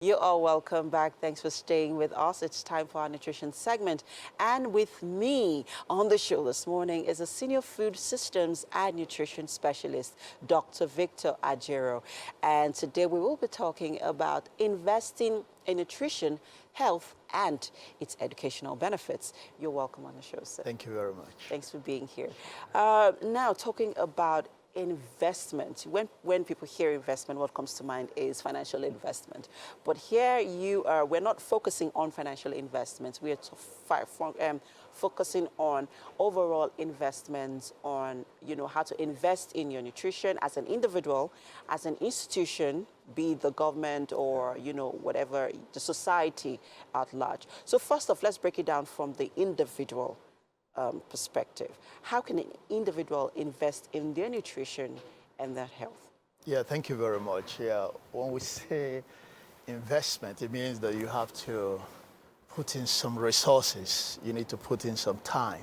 You are welcome back. Thanks for staying with us. It's time for our nutrition segment. And with me on the show this morning is a senior food systems and nutrition specialist, Dr. Victor Ajieroh. And today we will be talking about investing in nutrition, health, and its educational benefits. You're welcome on the show, sir. Thank you very much. Thanks for being here. Now, talking about investment. When people hear investment, what comes to mind is financial investment. But here we're not focusing on financial investments. We are focusing on overall investments on, how to invest in your nutrition as an individual, as an institution, be it the government or, whatever, the society at large. So first off, let's break it down from the individual perspective. How can an individual invest in their nutrition and their health? Yeah, thank you very much. Yeah, when we say investment, it means that you have to put in some resources. You need to put in some time.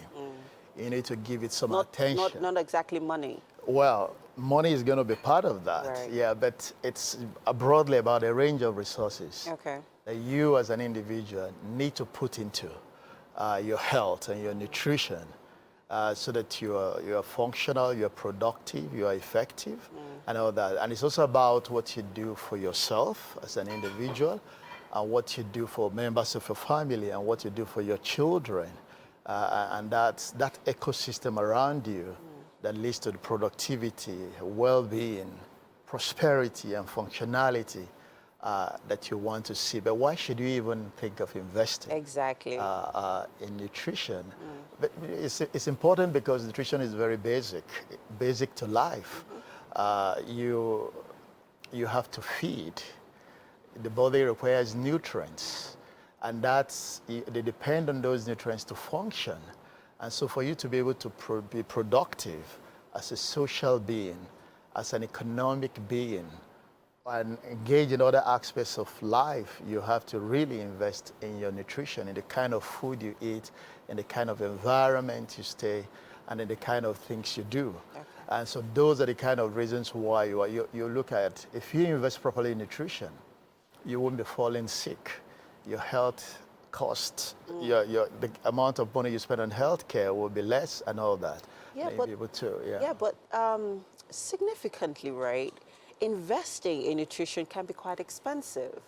You need to give it some attention. Not exactly money. Well, money is going to be part of that. Right. Yeah, but it's broadly about a range of resources that you as an individual need to put into your health and your nutrition so that you are functional, you're productive, you are effective, and all that. And it's also about what you do for yourself as an individual, and what you do for members of your family, and what you do for your children. And that's that ecosystem around you that leads to the productivity, well-being, prosperity, and functionality that you want to see. But why should you even think of investing in nutrition? But it's important because nutrition is very basic to life. You have to feed. The body requires nutrients, and they depend on those nutrients to function. And so for you to be able to be productive as a social being, as an economic being, and engage in other aspects of life, you have to really invest in your nutrition, in the kind of food you eat, in the kind of environment you stay, and in the kind of things you do. And so those are the kind of reasons why you look at, if you invest properly in nutrition, you won't be falling sick. Your health costs, the amount of money you spend on healthcare will be less and all that. Yeah, but significantly, right? Investing in nutrition can be quite expensive,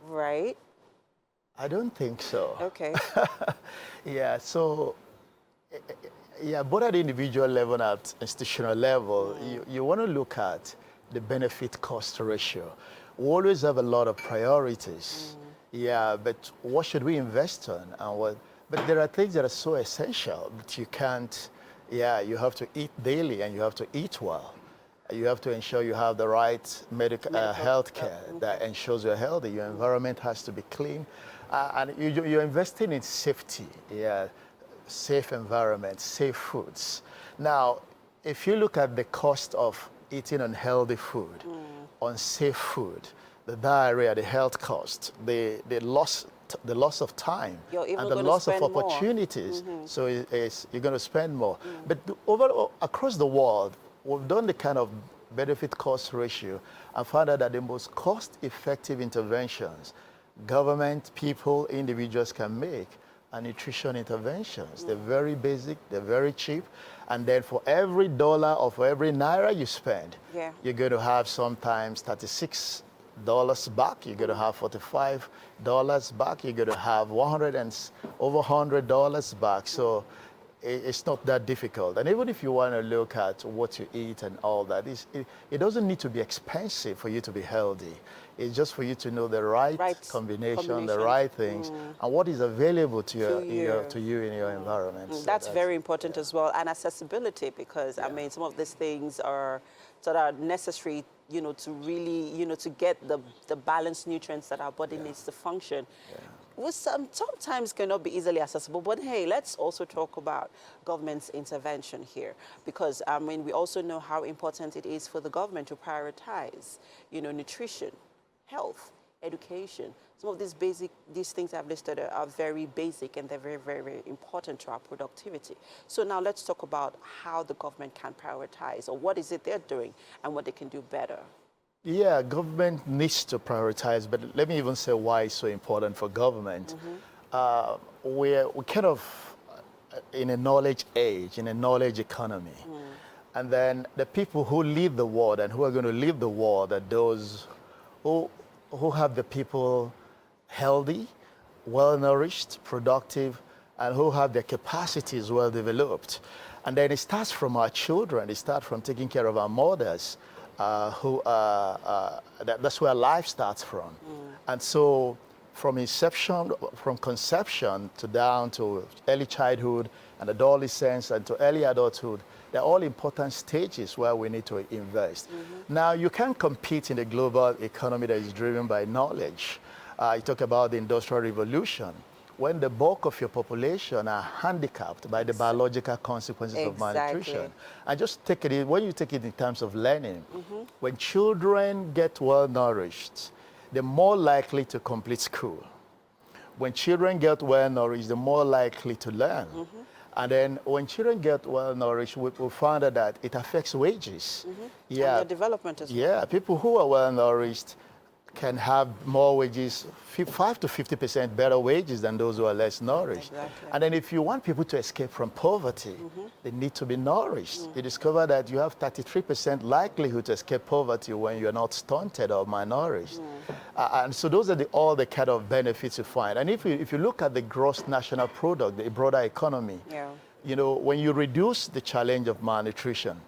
right? I don't think so. Okay. Yeah, so, both at the individual level and at institutional level, you want to look at the benefit-cost ratio. We always have a lot of priorities. Yeah, but what should we invest on? But there are things that are so essential that you can't, you have to eat daily and you have to eat well. You have to ensure you have the right medical health care that ensures you're healthy. Your environment has to be clean. And you're investing in safety, safe environment, safe foods. Now, if you look at the cost of eating unhealthy food, unsafe food, the diarrhea, the health cost, the loss of time, and the loss of opportunities. So you're going to spend more. But overall, across the world, we've done the kind of benefit-cost ratio and found out that the most cost-effective interventions government, people, individuals can make are nutrition interventions. They're very basic, they're very cheap, and then for every dollar or for every naira you spend, you're going to have sometimes $36 back, you're going to have $45 back, you're going to have over $100 back. So it's not that difficult. And even if you want to look at what you eat and all that, it doesn't need to be expensive for you to be healthy. It's just for you to know the right combination, the right things, and what is available to you in your environment. So that's very important as well. And accessibility, because I mean, some of these things are sort of necessary, to really, to get the balanced nutrients that our body needs to function. Which sometimes cannot be easily accessible. But hey, let's also talk about government's intervention here, because I mean, we also know how important it is for the government to prioritize, nutrition, health, education. Some of these things I've listed are very basic, and they're very, very, very important to our productivity. So now let's talk about how the government can prioritize, or what is it they're doing and what they can do better. Yeah, government needs to prioritize, but let me even say why it's so important for government. We're kind of in a knowledge age, in a knowledge economy. And then the people who lead the world and who are going to lead the world are those who, who have the people healthy, well-nourished, productive, and who have their capacities well developed. And then it starts from our children. It starts from taking care of our mothers, that's where life starts from. And so from inception, from conception to down to early childhood and adolescence and to early adulthood, they're all important stages where we need to invest. Now, you can't compete in a global economy that is driven by knowledge. You talk about the Industrial Revolution. When the bulk of your population are handicapped by the biological consequences of malnutrition. And just take it, when you take it in terms of learning, when children get well nourished, they're more likely to complete school. When children get well nourished, they're more likely to learn. And then when children get well nourished, we found out that it affects wages. Yeah. And their development as well. Yeah, people who are well nourished can have more wages, 5 to 50% better wages than those who are less nourished. And then if you want people to escape from poverty, they need to be nourished. You discover that you have 33% likelihood to escape poverty when you're not stunted or malnourished. And so those are all the kind of benefits you find. And if you look at the gross national product, the broader economy, you know, when you reduce the challenge of malnutrition,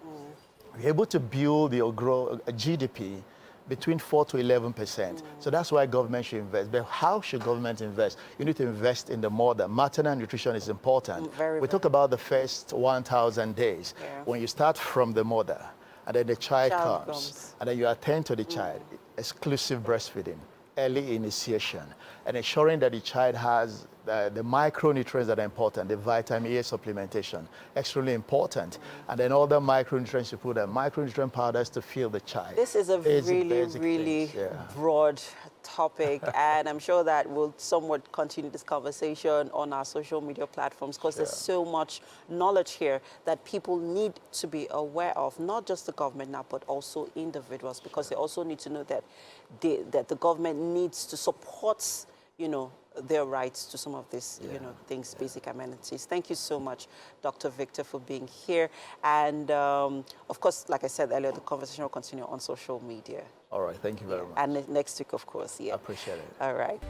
you're able to build or grow a GDP between 4 to 11%. So that's why government should invest. But how should government invest? You need to invest in the mother. Maternal nutrition is important. We talk about the first 1,000 days. When you start from the mother, and then the child comes, and then you attend to the child. Exclusive breastfeeding, early initiation, and ensuring that the child has the micronutrients that are important, the vitamin A supplementation, extremely important. And then all the micronutrients, you put the micronutrient powders to feed the child. This is a really broad topic, and I'm sure that we'll somewhat continue this conversation on our social media platforms, because there's so much knowledge here that people need to be aware of, not just the government now, but also individuals, because they also need to know that the government needs to support, you know, their rights to some of these, you know, things, basic amenities. Thank you so much, Dr. Victor, for being here. And of course, like I said earlier, the conversation will continue on social media. All right, thank you very much. And next week, of course, I appreciate it. All right.